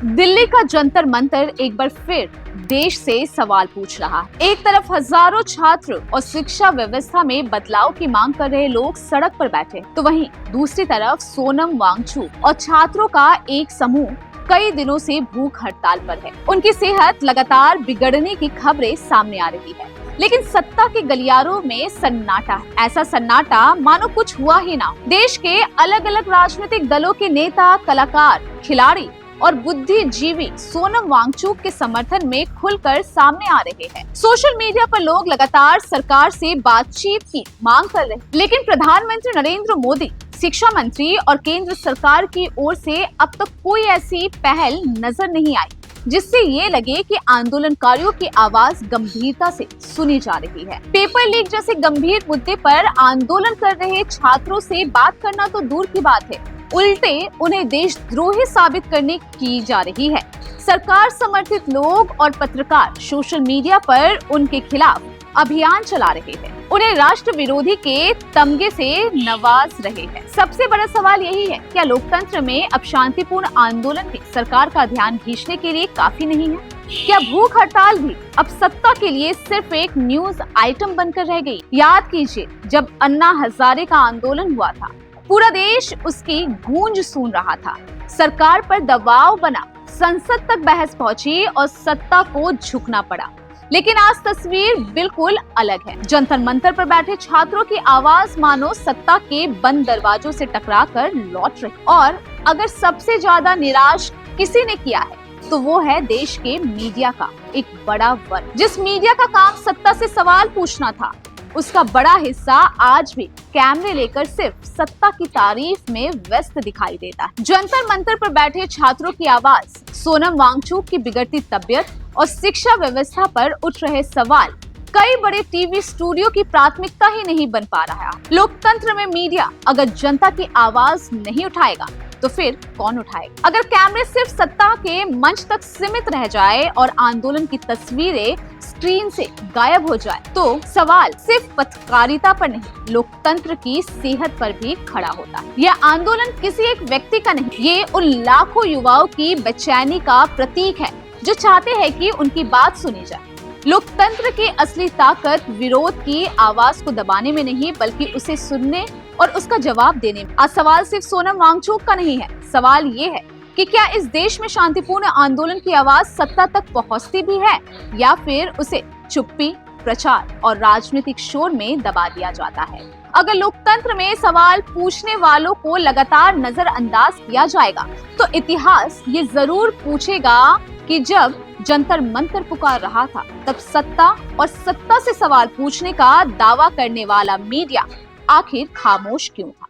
दिल्ली का जंतर मंतर एक बार फिर देश से सवाल पूछ रहा है। एक तरफ हजारों छात्र और शिक्षा व्यवस्था में बदलाव की मांग कर रहे लोग सड़क पर बैठे, तो वहीं दूसरी तरफ सोनम वांगचुक और छात्रों का एक समूह कई दिनों से भूख हड़ताल पर है। उनकी सेहत लगातार बिगड़ने की खबरें सामने आ रही है, लेकिन सत्ता के गलियारों में सन्नाटा है। ऐसा सन्नाटा मानो कुछ हुआ ही ना। देश के अलग अलग राजनीतिक दलों के नेता, कलाकार, खिलाड़ी और बुद्धिजीवी सोनम वांगचुक के समर्थन में खुलकर सामने आ रहे हैं। सोशल मीडिया पर लोग लगातार सरकार से बातचीत की मांग कर रहे हैं, लेकिन प्रधानमंत्री नरेंद्र मोदी, शिक्षा मंत्री और केंद्र सरकार की ओर से अब तक कोई ऐसी पहल नजर नहीं आई जिससे ये लगे कि आंदोलनकारियों की आवाज गंभीरता से सुनी जा रही है। पेपर लीक जैसे गंभीर मुद्दे पर आंदोलन कर रहे छात्रों से बात करना तो दूर की बात है, उल्टे उन्हें देशद्रोही साबित करने की जा रही है। सरकार समर्थित लोग और पत्रकार सोशल मीडिया पर उनके खिलाफ अभियान चला रहे हैं, उन्हें राष्ट्र विरोधी के तमगे से नवाज रहे हैं। सबसे बड़ा सवाल यही है, क्या लोकतंत्र में अब शांतिपूर्ण आंदोलन भी सरकार का ध्यान खींचने के लिए काफी नहीं है? क्या भूख हड़ताल भी अब सत्ता के लिए सिर्फ एक न्यूज आइटम बनकर रह गई? याद कीजिए, जब अन्ना हजारे का आंदोलन हुआ था, पूरा देश उसकी गूंज सुन रहा था। सरकार पर दबाव बना, संसद तक बहस पहुंची और सत्ता को झुकना पड़ा। लेकिन आज तस्वीर बिल्कुल अलग है। जंतर मंतर पर बैठे छात्रों की आवाज मानो सत्ता के बंद दरवाजों से टकराकर लौट रही। और अगर सबसे ज्यादा निराश किसी ने किया है तो वो है देश के मीडिया का एक बड़ा वर्ग। जिस मीडिया का काम सत्ता से सवाल पूछना था, उसका बड़ा हिस्सा आज भी कैमरे लेकर सिर्फ सत्ता की तारीफ में व्यस्त दिखाई देता है। जंतर मंतर पर बैठे छात्रों की आवाज, सोनम वांगचुक की बिगड़ती तबीयत और शिक्षा व्यवस्था पर उठ रहे सवाल कई बड़े टीवी स्टूडियो की प्राथमिकता ही नहीं बन पा रहा। लोकतंत्र में मीडिया अगर जनता की आवाज नहीं उठाएगा तो फिर कौन उठाएगा? अगर कैमरे सिर्फ सत्ता के मंच तक सीमित रह जाए और आंदोलन की तस्वीरें स्क्रीन से गायब हो जाए, तो सवाल सिर्फ पत्रकारिता पर नहीं, लोकतंत्र की सेहत पर भी खड़ा होता है। यह आंदोलन किसी एक व्यक्ति का नहीं, ये उन लाखों युवाओं की बेचैनी का प्रतीक है जो चाहते हैं कि उनकी बात सुनी जाए। लोकतंत्र की असली ताकत विरोध की आवाज को दबाने में नहीं, बल्कि उसे सुनने और उसका जवाब देने में। आज सवाल सिर्फ सोनम वांगचुक का नहीं है, सवाल ये है कि क्या इस देश में शांतिपूर्ण आंदोलन की आवाज सत्ता तक पहुंचती भी है, या फिर उसे चुप्पी, प्रचार और राजनीतिक शोर में दबा दिया जाता है। अगर लोकतंत्र में सवाल पूछने वालों को लगातार नजरअंदाज किया जाएगा, तो इतिहास ये जरूर पूछेगा कि जब जंतर मंतर पुकार रहा था, तब सत्ता और सत्ता से सवाल पूछने का दावा करने वाला मीडिया आखिर खामोश क्यों था?